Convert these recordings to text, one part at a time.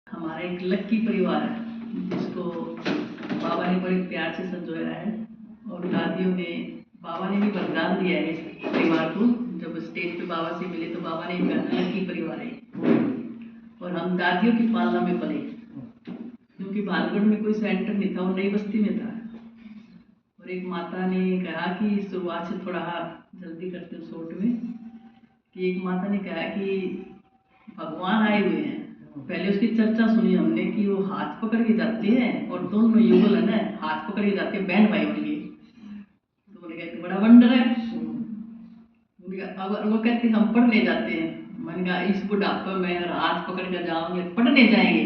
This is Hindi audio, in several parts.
हमारा एक लक्की परिवार है जिसको बाबा ने बड़े प्यार से संजोया है और दादियों ने बाबा ने भी वरदान दिया है इस परिवार को। जब स्टेज पे बाबा से मिले तो बाबा ने कहा लक्की परिवार है और हम दादियों की पालना में पले क्योंकि भालगढ़ में कोई सेंटर नहीं था और नई बस्ती में था। और एक माता ने कहा कि शुरुआत से थोड़ा जल्दी करते हैं शॉर्ट में कि एक माता ने कहा कि भगवान आए हुए हैं। पहले उसकी चर्चा सुनी हमने कि वो हाथ पकड़ के जाते हैं और दोनों युगल है ना हाथ पकड़ के जाते हैं बहन भाई बन गए। तो बोले कहते बड़ा वंडर है। अब वो कहते हम पढ़ने जाते हैं। मैंने कहा इस बुढ़ापे में अगर हाथ पकड़ के जाओगे पढ़ने जाएंगे।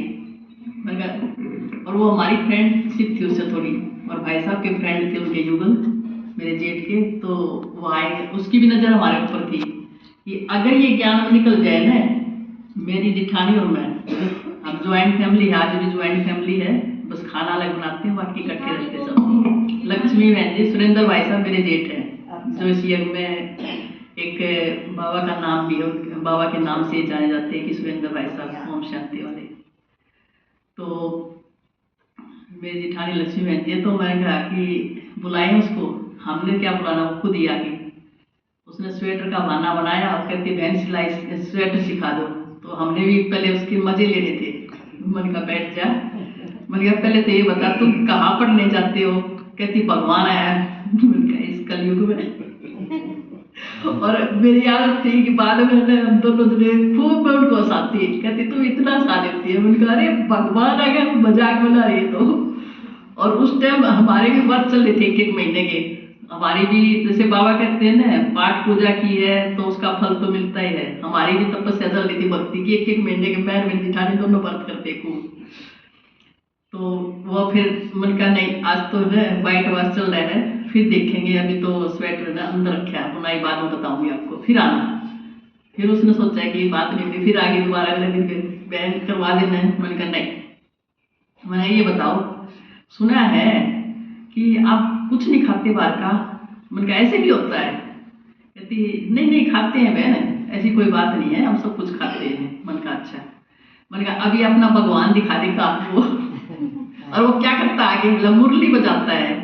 मैंने कहा और वो हमारी फ्रेंडशिप थी उससे थोड़ी और भाई साहब के फ्रेंड थे उनके युगल मेरे जेठ के। तो वो आए उसकी भी नज़र हमारे ऊपर थी कि अगर ये ज्ञान में निकल जाए ना मेरी जिठानी और मैं हम ज्वाइंट फैमिली है आज भी ज्वाइंट फैमिली है बस खाना अलग बनाते हैं बाकी इकट्ठे रहते सब। लक्ष्मी बहन जी सुरेंद्र भाई साहब मेरे जेठ हैं जो इस ईयर में एक बाबा का नाम भी है बाबा के नाम से जाने जाते हैं कि सुरेंद्र भाई साहब ओम शांति वाले। तो मेरी जिठानी लक्ष्मी बहन जी तो मैंने कहा कि बुलाएं उसको। हमने क्या बुलाना वो खुद ही आ गई। उसने स्वेटर का बहाना बनाया और कहती बहन सिलाई स्वेटर सिखा दो। तो हमने भी पहले उसके मजे ले रहे थे। मन का बैठ जा मन का पहले तो ये बता तुम कहाँ पढ़ने जाते हो। कहती भगवान आया मन का इस कलयुग में। और मेरी आदत थी कि बाद में हम दोनों जने खूब मैं उनको हंसाती कहती तुम इतना हंसा देती है। उनका अरे भगवान अगर मजाक बना रही है तो। और उस टाइम हमारे भी व्रत चल रहे थे एक महीने के। हमारी भी जैसे बाबा कहते हैं ना पाठ पूजा की है तो उसका फल तो मिलता ही है। हमारी भी तपस्या चल रही थी भक्ति की एक महीने के मैं मेरी जिठानी दोनों व्रत करते खूब। तो वो फिर मन का नहीं आज तो है वाइट वाश चल रहा है फिर देखेंगे अभी तो स्वेटर ना अंदर रखा है बुनाई बाद में बताऊंगी आपको फिर आना। फिर उसने सोचा है कि बात नहीं होगी फिर आगे दोबारा अगले दिन फिर बहन करवा देना है। मैंने कहा नहीं मैंने ये बताओ सुना है कि आप कुछ नहीं खाते बाहर का। मैंने कहा ऐसे भी होता है। कहती नहीं नहीं खाते हैं बहन ऐसी कोई बात नहीं है हम सब कुछ खाते हैं। मन का अच्छा मैंने कहा अभी अपना भगवान दिखा देगा आपको। और वो क्या करता है आगे बोला मुरली बजाता है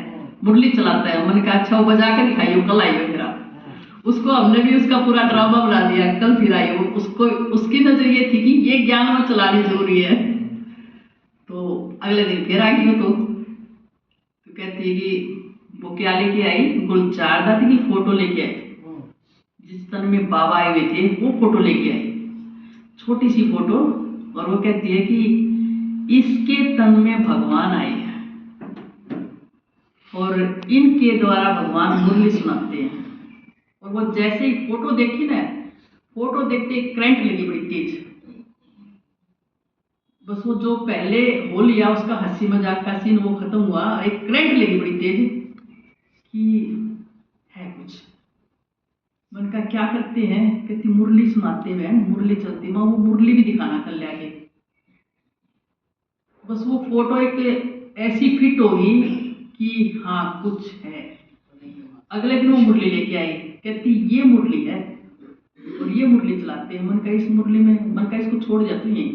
मुरली चलाता है। मैंने कहा अच्छा वो बजा के दिखाइए कल आइयो फिर आप। उसको हमने भी उसका पूरा ड्रामा बना दिया कल फिर आइयो। उसको उसकी नजर ये थी कि ये ज्ञान में चलानी जरूरी है। तो अगले दिन फिर आ गई तो कहती है कि वो क्या लेके आई गुलजार दादी की फोटो लेके आई। जिस तन में बाबा आए हुए थे वो फोटो लेके आई छोटी सी फोटो। और वो कहती है कि इसके तन में भगवान आए हैं और इनके द्वारा भगवान मुरली सुनाते हैं। और वो जैसे ही फोटो देखी ना फोटो देखते करंट लगी बड़ी तेज। बस वो जो पहले हो लिया उसका हंसी मजाक का सीन वो खत्म हुआ एक करंट लगी बड़ी तेज कि है कुछ। मन का क्या करते हैं कहती मुरली सुनाते हैं मुरली चलती माँ वो मुरली भी दिखाना कल आगे। बस वो फोटो एक ऐसी फिट होगी कि हाँ कुछ है। अगले दिन वो मुरली लेके आई कहती ये मुरली है और ये मुरली चलाते हैं। मन का इस मुरली में मन का इसको छोड़ जाती है।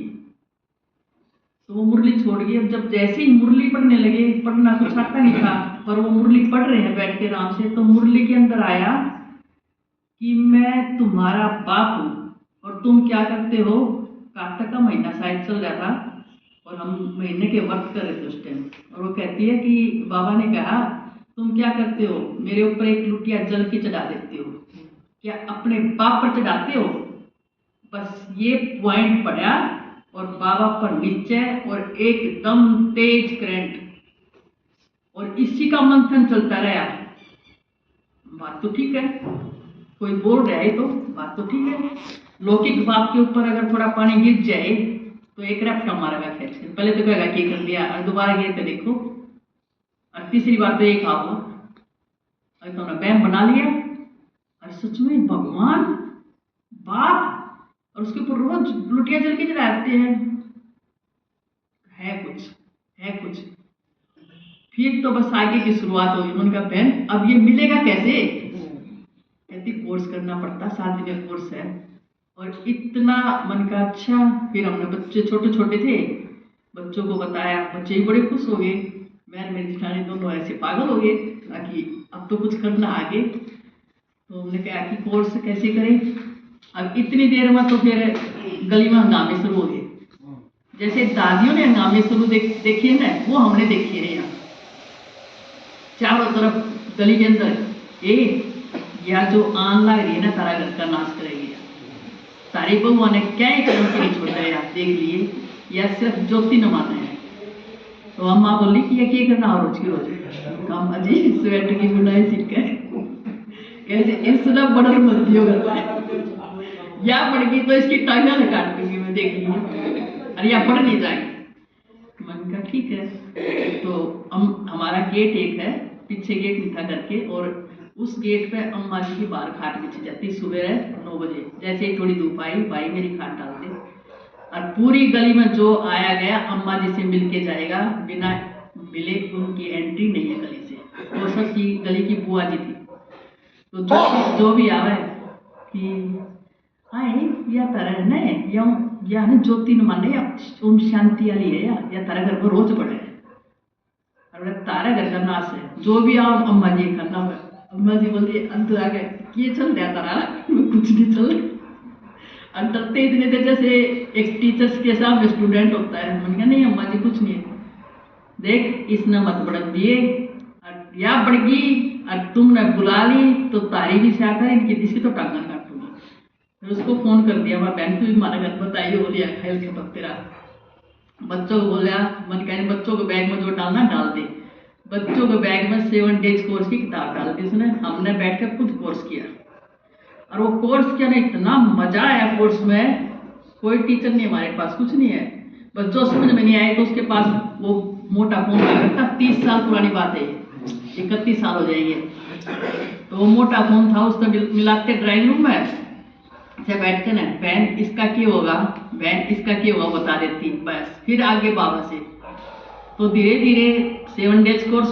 तो वो मुरली छोड़ गई। अब जब जैसे ही मुरली पढ़ने लगे पढ़ना कुछ आता नहीं था पर वो मुरली पढ़ रहे हैं बैठ के आराम से। तो मुरली के अंदर आया कि मैं तुम्हारा बाप हूँ और तुम क्या करते हो। कार्तिक का महीना शायद चल रहा था और हम महीने के व्रत कर रहे थे उस टाइम। और वो कहती है कि बाबा ने कहा तुम क्या करते हो मेरे ऊपर एक लुटिया जल की चढ़ा देते हो क्या अपने बाप पर चढ़ाते हो। बस ये पॉइंट पड़ा और बाबा पर नीचे और एकदम तेज करंट और इसी का मंथन चलता रहा। बात तो ठीक है कोई बोल रहा है तो बात तो ठीक है। लौकिक बाप के ऊपर अगर थोड़ा पानी गिर जाए तो एक रफ्ता मारेगा खींच के पहले तो कहेगा क्या कर दिया और दोबारा गिर के देखो और तीसरी बार तो एक खाओ अरे तुमने बैम बना लिया। और सच में भगवान बाप और उसके ऊपर रोज लुटिया जल के चढ़ाते हैं। है कुछ फिर तो बस आगे की शुरुआत होगी। उनका बहन अब ये मिलेगा कैसे। कहती कोर्स करना पड़ता 7 दिन का कोर्स है और इतना मन का अच्छा। फिर हमने बच्चे छोटे छोटे थे बच्चों को बताया, बच्चे भी बड़े खुश हो गए। मैं और मेरी जेठानी दोनों ऐसे पागल हो गए ताकि अब तो कुछ करना आगे। तो हमने कहा कि कोर्स कैसे करें। अब इतनी देर में तो फिर गली में हंगामे शुरू हो गए। जैसे दादियों ने हंगामे शुरू देखे ना, वो हमने देखे हैं यहाँ चारों तरफ गली के अंदर। या जो आन लग रही है ना, तारा घर का नाश करेगी, तारी बउआ ने क्या ही कदम के नहीं छोड़ रहे, आप देख लिए, या सिर्फ ज्योति न माने हैं। तो अम्मा बोली कि ये क्या करना रोज की रोज काम, अजी स्वेटर की बुनाई सीख कर कैसे इसना बड़ा मत होगा, या पड़ गई तो इसकी टांगा न काट दूंगी मैं, देख लीजिए, अरे या पड़ नहीं जाएगी। मैंने कहा ठीक है। तो हमारा गेट एक है, पीछे गेट लिखा करके, और उस गेट पे अम्मा जी की बाहर खाट बिछी जाती सुबह 9 बजे। जैसे ही थोड़ी धूप आई, भाई मेरी खाट डालते, और पूरी गली में जो आया गया अम्मा जी से मिल के जाएगा, बिना मिले उनकी एंट्री नहीं है गली से। वो सब की गली की बुआ जी थी। तो जो भी आवे कि आए या तरह ने या ने ज्योति न माने, या ओम शांति वाली है, या तारा घर पर रोज पड़े है, और तारा घर का नाश है, जो भी आओ अम्मा जी करना हुआ। अम्मा जी बोलती अंदर आ गए, ये चल रहा तारा कुछ नहीं चल रहा। डरते इतने थे जैसे एक टीचर्स के सामने स्टूडेंट होता है। मैंने कहा नहीं अम्मा जी कुछ नहीं है, देख इसने मत बढ़ दिए, या बढ़गी और तुमने बुला ली तो तारी भी से आता है, इनकी इसकी तो टांगन काटूंगी। फिर उसको फोन कर दिया, मैं बहन तू भी हमारा घर बताइए, बोलिए खेल के पत्ते रहा। बच्चों को बोला, मन कहे बच्चों को बैग में जो डालना डाल दे। बच्चों के बैग में 7 डेज कोर्स की किताब डाल दी उसने। हमने बैठ कर खुद कोर्स किया, और वो कोर्स किया ना, इतना मजा आया कोर्स में। कोई टीचर नहीं हमारे पास, कुछ नहीं है, बस जो समझ में नहीं आए तो उसके पास वो मोटा फोन लगा था, 30 साल पुरानी बात है, 31 साल हो जाएंगे। तो वो मोटा फोन था, उसका मिलाते ड्राइंग रूम में से बैठ के ना, बहन इसका क्या होगा, बहन इसका क्या होगा बता देती, बस फिर आगे बाबा से। तो धीरे धीरे 7 डेज कोर्स